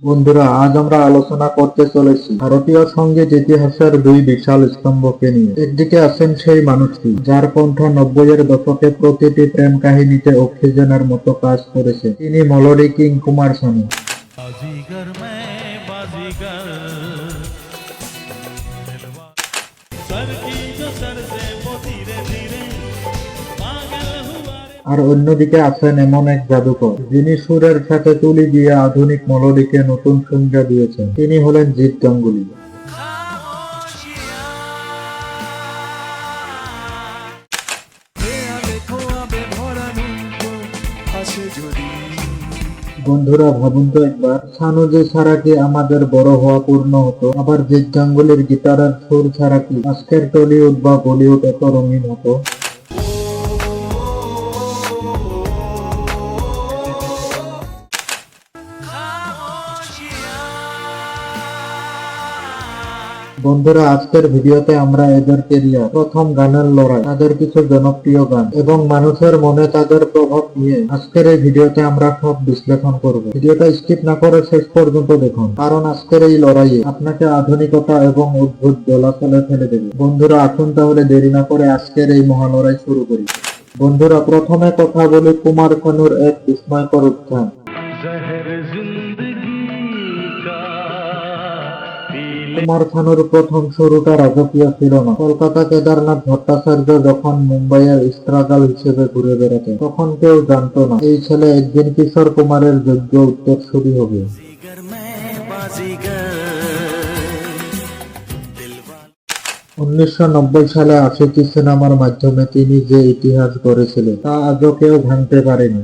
বন্ধুরা, আজ আমরা আলোচনা করতে চলেছি ভারতীয় সঙ্গীত ইতিহাসের দুই বিশাল স্তম্ভকে নিয়ে। একদিকে আছেন সেই মানুষটি যার কণ্ঠ 90-এর দশকে প্রতিটি প্রেম কাহিনীতে অক্সিজেনের মতো কাজ করেছে। তিনি মেলোডি কিং কুমার শানু। আর অন্যদিকে আছেন এমন এক জাদুকর যিনি সুরের সাথে তুলি দিয়ে আধুনিক মেলোডিকে নতুন সংজ্ঞা দিয়েছেন। তিনি হলেন জিৎ গাঙ্গুলী। বন্ধুরা, ভাবুন তো একবার, শানু যে ছাড়া কি আমাদের বড় হওয়া পূর্ণ হতো? আবার জিৎ গাঙ্গুলীর গিটারের সুর ছাড়া কি আজকের টলিউড বা বলিউড এত রঙিন হতো? বন্ধুরা, আজকের ভিডিওতে আমরা এদের ক্যারিয়ার, প্রথম গানের লড়াই, তাদের কিছু জনপ্রিয় গান এবং মানুষের মনে তাদের প্রভাব নিয়ে আজকের এই ভিডিওতে আমরা সব বিশ্লেষণ করব। ভিডিওটা স্কিপ না করে শেষ পর্যন্ত দেখুন, কারণ আজকের এই লড়াইয়ে আপনাকে আধুনিকতা এবং অদ্ভুত দোলাচলে ফেলে দেবে। বন্ধুরা, আসুন তাহলে দেরি না করে আজকের এই মহালড়াই শুরু করি। বন্ধুরা, প্রথমে কথা বলি কুমার শানুর এক বিস্ময়কর উত্থান। কুমার শানুর প্রথম শুরুটা রাজকীয় ছিল না। কলকাতা কেদারনাথ ভট্টাচার্য যখন মুম্বাইয়ের স্ট্রাগল হিসেবে ঘুরে বেড়াতেন, তখন কেউ জানতো না এই ছেলে একদিন কিশোর কুমারের যোগ্য উত্তরসূরি হবে। 1990 সালে আশিকি সিনেমার মাধ্যমে তিনি যে ইতিহাস গড়েছিলেন তা আজও কেউ ভাঙতে পারেনি।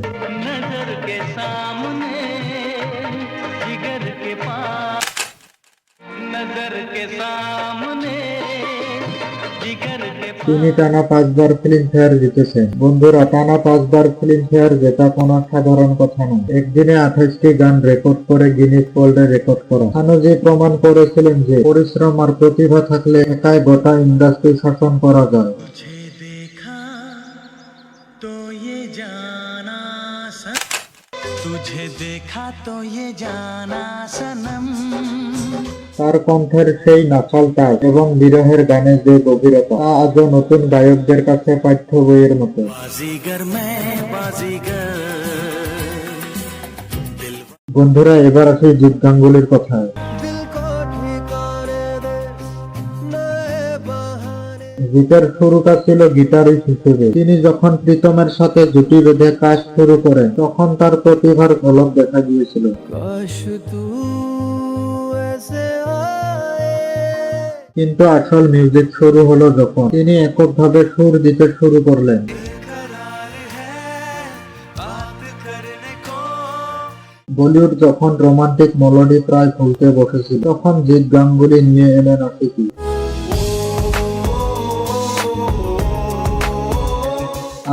তিনি টানা 5 বার ফিল্মফেয়ার জিতেছেন। বন্ধুরা, টানা 5 বার ফিল্মফেয়ার জেতা কোনো সাধারণ কথা নয়। একদিনে 28টি গান রেকর্ড করে গিনিস ওয়ার্ল্ডে রেকর্ড করা। শানুজি প্রমাণ করেছিলেন যে পরিশ্রম আর প্রতিভা থাকলে একাই গোটা ইন্ডাস্ট্রি শাসন করা যায়। তার কণ্ঠের সেই নাচাল তাল এবং বিরহের গানের যে গভীরতা, তা আজও নতুন গায়কদের কাছে পাঠ্য বইয়ের মতো। বন্ধুরা, এবার আসি জিৎ গাঙ্গুলীর কথায়। জিতের শুরুটা ছিল গিটারিস্ট হিসেবে। তিনি যখন প্রীতমের সাথে জুটি বেঁধে কাজ শুরু করেন, তখন তার প্রতিভার ঝলক দেখা গিয়েছিল। কিন্তু আসল মিউজিক শুরু হলো যখন তিনি এককভাবে সুর দিতে শুরু করলেন। বলিউড যখন রোমান্টিক মেলোডি প্রায় ভুলতে বসেছিল, তখন জিৎ গাঙ্গুলী নিয়ে এলেন আশিকি।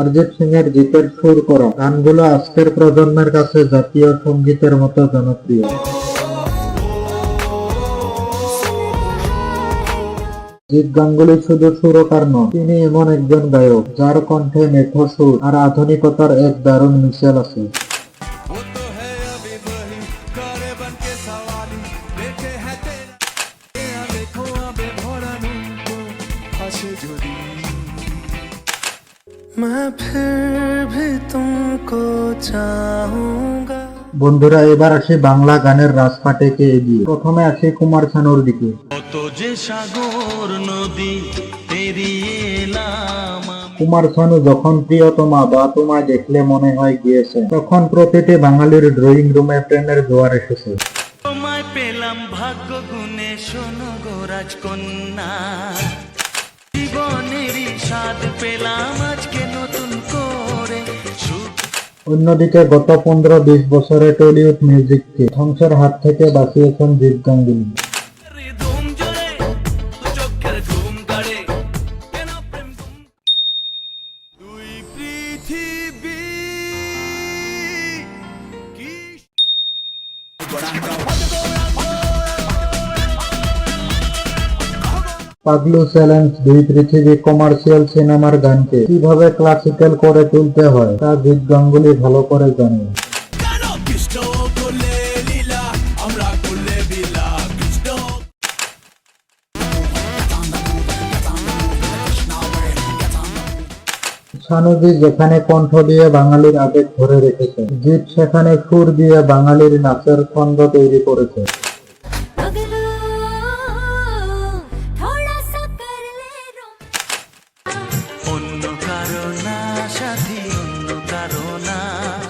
অরিজিৎ সিং এর জিতের সুর করা গানগুলো আজকের প্রজন্মের কাছে জাতীয় সঙ্গীতের মতো জনপ্রিয়। জিৎ গাঙ্গুলী শুধু সুরকার নন, তিনি এমন একজন গায়ক যার কণ্ঠে মেঠো সুর আর আধুনিকতার এক দারুণ মিশেল আছে। বন্ধুরা, এবার আসি বাংলা গানের রাজপাটেকে এগিয়ে। প্রথমে আসি কুমার শানুর দিকে। কুমার শানু যখন প্রিয়তমা বা তোমায় দেখলে মনে হয় গিয়েছে, তখন প্রতিটি বাঙালির ড্রয়িং রুমে প্রেমের জোয়ার এসেছে। পেলাম ভাগ্য গুণে শোনো গো রাজকন্যা, জীবনেরই স্বাদ পেলাম আজকে নতুন করে। অন্যদিকে গত 15-20 বছরে টলিউড মিউজিককে ধ্বংসের হাত থেকে বাঁচিয়েছেন জিৎ গাঙ্গুলী। পাগলু চ্যালেঞ্জ, দুই পৃথিবী কমার্শিয়াল সিনেমার গানকে কিভাবে ক্লাসিক্যাল করে তুলতে হয় তা জিৎ গাঙ্গুলী ভালো করে জানেন। শানুজি যেখানে কণ্ঠ দিয়ে বাঙালির আবেগ ধরে রেখেছে, জিৎ সেখানে সুর দিয়ে বাঙালির নাচের ছন্দ তৈরি করেছে। पगलू थोड़ा सा कर ले रोम অন্য কারো না সাথী, অন্য কারো না।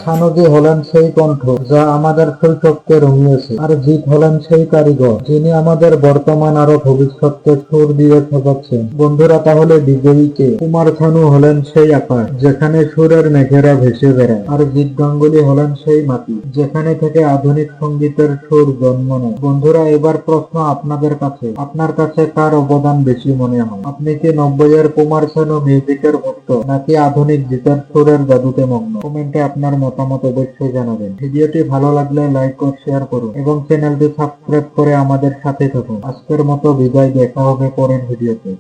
শানুজি হলেন সেই কণ্ঠ যা আমাদের শৈশবকে রঙিয়েছে, আর জিৎ হলেন সেই কারিগর যিনি আমাদের বর্তমান আরো ভবিষ্যৎকে সুর দিয়ে সাজাচ্ছেন। বন্ধুরা, তাহলে বিজয়ী কে? কুমার শানু হলেন সেই আকাশ যেখানে সুরের মেঘেরা ভেসে বেড়ায়, আর জিৎ গাঙ্গুলি হলেন সেই মাটি যেখানে থেকে আধুনিক সঙ্গীতের সুর জন্ম নেয়। বন্ধুরা, এবার প্রশ্ন আপনাদের কাছে, আপনার কাছে কার অবদান বেশি মনে হয়? আপনি কি 90-এর কুমার শানু মিউজিকের ভক্ত, নাকি আধুনিক জিতের সুরের জাদুতে মগ্ন? কমেন্টে আপনার মতামত অবশ্যই জানাবেন। ভিডিওটি ভালো লাগলে লাইক ও শেয়ার করুন এবং চ্যানেলটি সাবস্ক্রাইব করে আমাদের সাথে থাকুন। আজকের মতো বিদায়, দেখা হবে পরের ভিডিওতে।